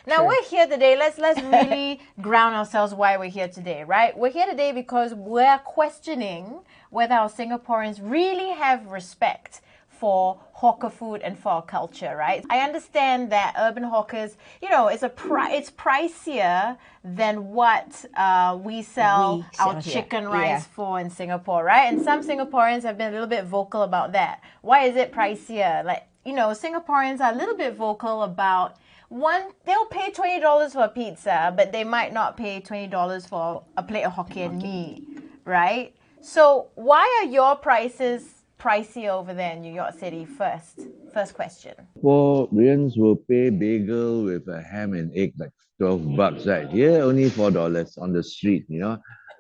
Now Sure. we're here today. Let's really ground ourselves why we're here today, right? We're here today because we're questioning whether our Singaporeans really have respect for hawker food and for our culture, right? I understand that urban hawkers, it's pricier than what we sell We our sell here. chicken Yeah. rice for in Singapore, right? And some Singaporeans have been a little bit vocal about that. Why is it pricier? Like, Singaporeans are a little bit vocal about they'll pay $20 for a pizza, but they might not pay $20 for a plate of Hokkien Okay. mee, right? So why are your prices pricey over there in New York City? First question. Koreans will pay bagel with a ham and egg like $12, right? Here only $4 on the street, you know.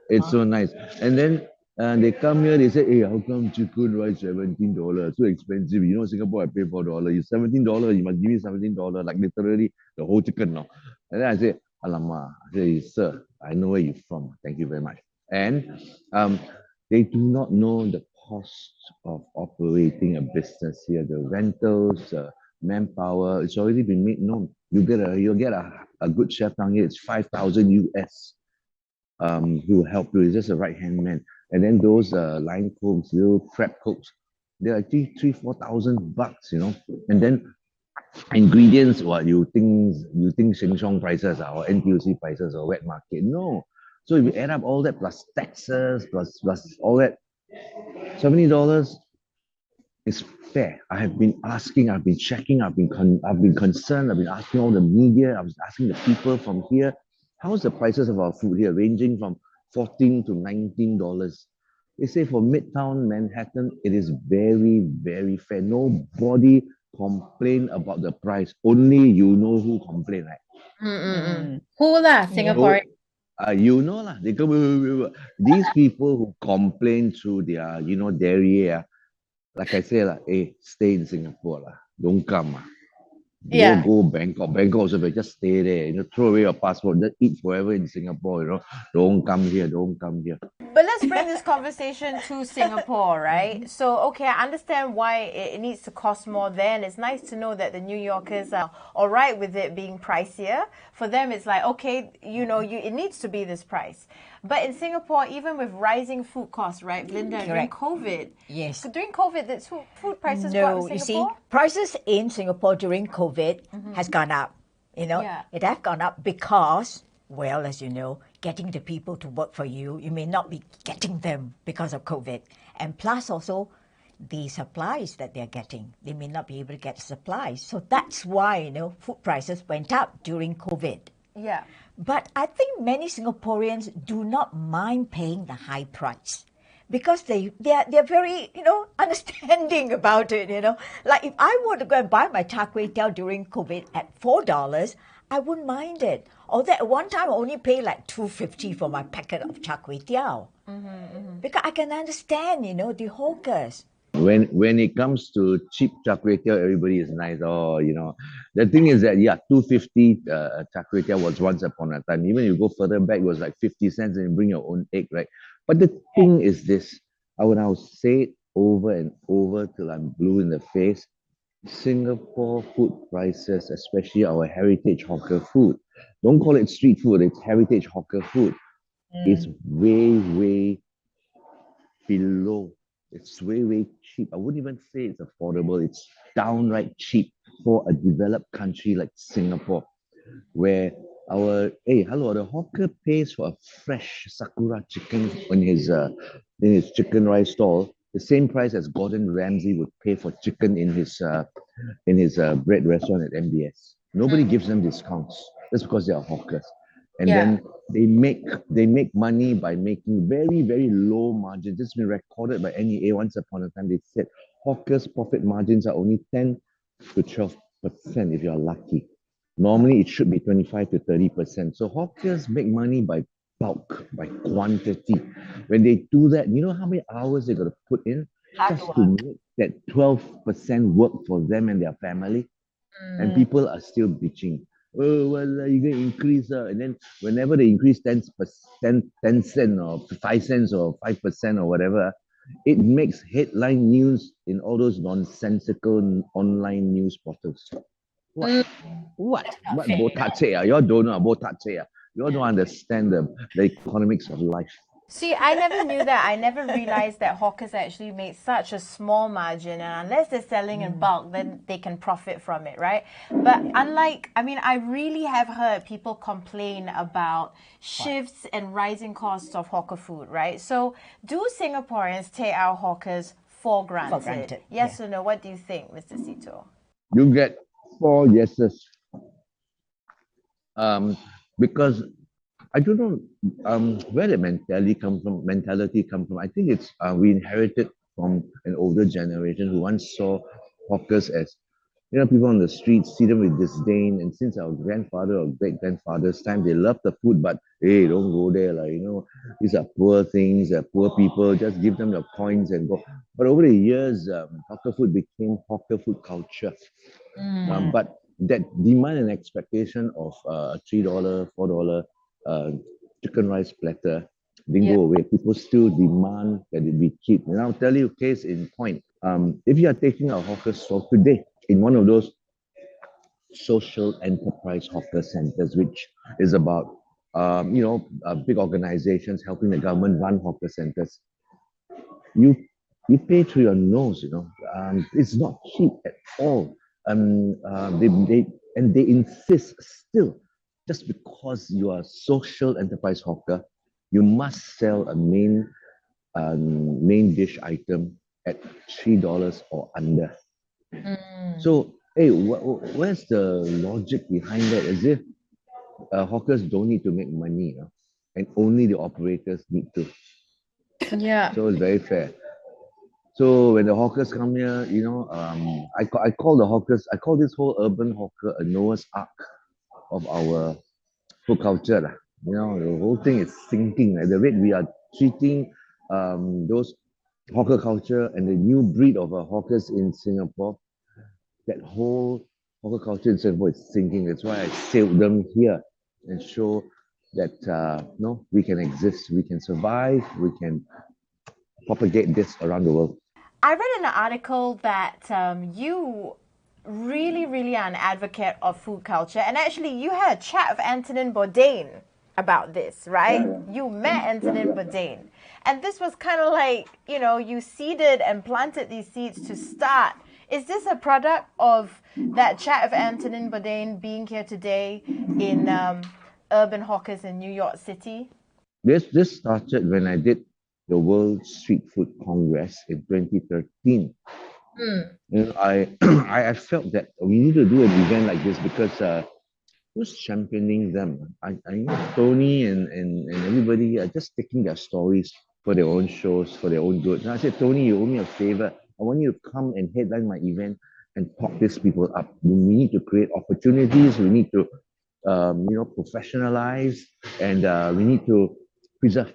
It's Huh? so nice. And then they come here, they say, hey, how come chicken rice $17? So expensive. You know, Singapore I pay $4. You $17, you must give me $17, like literally the whole chicken now. And then I say, Alama, I say, sir, I know where you're from. Thank you very much. And they do not know the cost of operating a business here, the rentals, manpower. It's already been made known. You'll get a good chef down here. It's 5,000 US. Who will help you. He's just a right hand man. And then those line cooks, little prep cooks, they're actually 3,000-4,000 bucks, you know. And then ingredients, what you think Sheng Siong prices or NTUC prices or wet market? No. So if you add up all that plus taxes plus all that, $70 is fair. I have been asking, I've been checking, I've been concerned, I've been asking all the media, I was asking the people from here, how's the prices of our food here, ranging from $14 to $19. They say for Midtown Manhattan, it is very, very fair. Nobody complain about the price. Only you know who complain, right? Mm. Who lah? Yeah. Singaporean. So you know lah. They go, these people who complain through their, dairy, like I say, lah, hey, stay in Singapore, lah. Don't come. Don't Yeah. go Bangkok. Bangkok also, but just stay there. Throw away your passport. Just eat forever in Singapore. Don't come here. Don't come here. But let's bring this conversation to Singapore, right? So, okay, I understand why it needs to cost more there, and it's nice to know that the New Yorkers are all right with it being pricier. For them, it's like, okay, it needs to be this price. But in Singapore, even with rising food costs, right, Belinda, during Correct. COVID, Yes. so during COVID, did food prices go up No, in you see, Singapore? prices in Singapore during COVID has gone up. Yeah. It have gone up because, well, as you know, getting the people to work for you, you may not be getting them because of COVID. And plus also the supplies that they're getting, they may not be able to get supplies. So that's why, food prices went up during COVID. Yeah. But I think many Singaporeans do not mind paying the high price because they're very, understanding about it. Like if I were to go and buy my char kway teow during COVID at $4, I wouldn't mind it. Although at one time I only pay like $2.50 for my packet of char kway teow. Because I can understand, the hawkers. When it comes to cheap char kway teow, everybody is nice. Oh, the thing is that 250 char kway teow was once upon a time. Even if you go further back, it was like 50 cents, and you bring your own egg, right? But the thing is this: I'll say it over and over till I'm blue in the face. Singapore food prices, especially our heritage hawker food, don't call it street food. It's heritage hawker food. Is way, way below. It's way, way cheap. I wouldn't even say it's affordable. It's downright cheap for a developed country like Singapore, where the hawker pays for a fresh Sakura chicken in his chicken rice stall, the same price as Gordon Ramsay would pay for chicken in his bread restaurant at MBS. Nobody gives them discounts. That's because they are hawkers. And Yeah. then they make money by making very, very low margins. This has been recorded by NEA once upon a time. They said hawkers' profit margins are only 10 to 12% if you're lucky. Normally it should be 25 to 30%. So hawkers make money by bulk, by quantity. When they do that, you know how many hours they got to put in Hard just work. to make that 12% work for them and their family? And people are still bitching. Oh, well, you're going to increase. And then whenever they increase 10 cents or 5 cents or 5% or whatever, it makes headline news in all those nonsensical online news portals. What? What? What fair botache? You all don't know botache. You all don't understand the economics of life. See, I never knew that. I never realized that hawkers actually make such a small margin, and unless they're selling in bulk, then they can profit from it, right? But unlike, I mean, I really have heard people complain about shifts and rising costs of hawker food, right? So, do Singaporeans take our hawkers for granted? granted, Yes or no? What do you think, Mr. Seetoh? You get 4 yeses. Because I don't know where the mentality comes from. I think it's we inherited from an older generation who once saw hawkers as people on the streets see them with disdain. And since our grandfather or great grandfather's time, they love the food, but hey, don't go there, like these are poor things, poor people. Just give them the coins and go. But over the years, hawker food became hawker food culture. But that demand and expectation of a $3, $4 chicken rice platter didn't go away. People still demand that it be cheap. And I'll tell you, case in point. If you are taking a hawker store today in one of those social enterprise hawker centers, which is about big organizations helping the government run hawker centers, you pay through your nose. It's not cheap at all. They insist still, just because you are a social enterprise hawker, you must sell a main dish item at $3 or under. So, hey, where's the logic behind that? As if hawkers don't need to make money, and only the operators need to. Yeah. So it's very fair. So when the hawkers come here, I call the hawkers, I call this whole urban hawker a Noah's Ark of our food culture. The whole thing is sinking. At the rate we are treating those hawker culture and the new breed of hawkers in Singapore, that whole hawker culture in Singapore is sinking. That's why I sailed them here and show that we can exist, we can survive, we can propagate this around the world. I read in an article that you really, really are an advocate of food culture. And actually, you had a chat with Antonin Bourdain about this, right? You met Antonin Bourdain. And this was kind of like, you seeded and planted these seeds to start. Is this a product of that chat with Antonin Bourdain being here today in Urban Hawkers in New York City? This started when I did the World Street Food Congress in 2013. I felt that we need to do an event like this because who's championing them? I know Tony and everybody are just taking their stories for their own shows, for their own good. And I said, Tony, you owe me a favor. I want you to come and headline my event and talk these people up. We need to create opportunities. We need to, professionalize, and we need to preserve.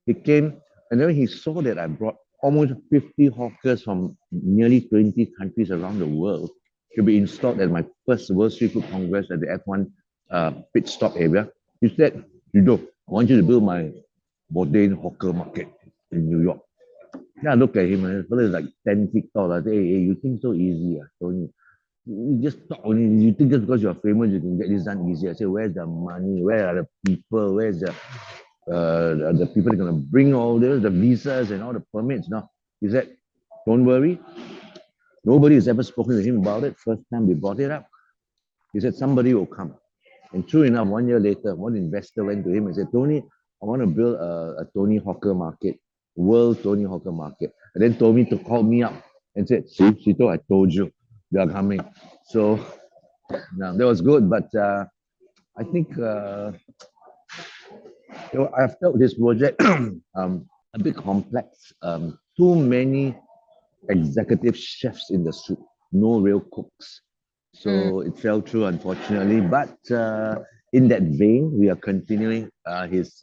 He came, and then he saw that I brought almost 50 hawkers from nearly 20 countries around the world to be installed at my first World Street Food Congress at the F1 pit stop area. He said, I want you to build my Bourdain hawker market in New York. Then I look at him, and his fellow is like 10 feet tall. I say, hey, you think so easy, Tony? You just talk only. You think just because you're famous, you can get this done easy. I say, where's the money? Where are the people? Where's the people that are going to bring all this, the visas and all the permits? Now, he said, don't worry. Nobody has ever spoken to him about it. First time we brought it up, he said, somebody will come. And true enough, 1 year later, one investor went to him and said, Tony, I want to build a Tony Hawker market, World Tony Hawker market. And then Tony called me up and said, see, Seetoh, I told you, they are coming. So now that was good, but I think I felt this project a bit complex. Too many executive chefs in the soup, no real cooks. So it fell through, unfortunately. But in that vein, we are continuing his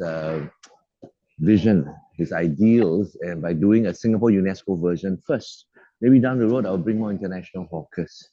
vision, his ideals, and by doing a Singapore UNESCO version first. Maybe down the road, I'll bring more international hawkers.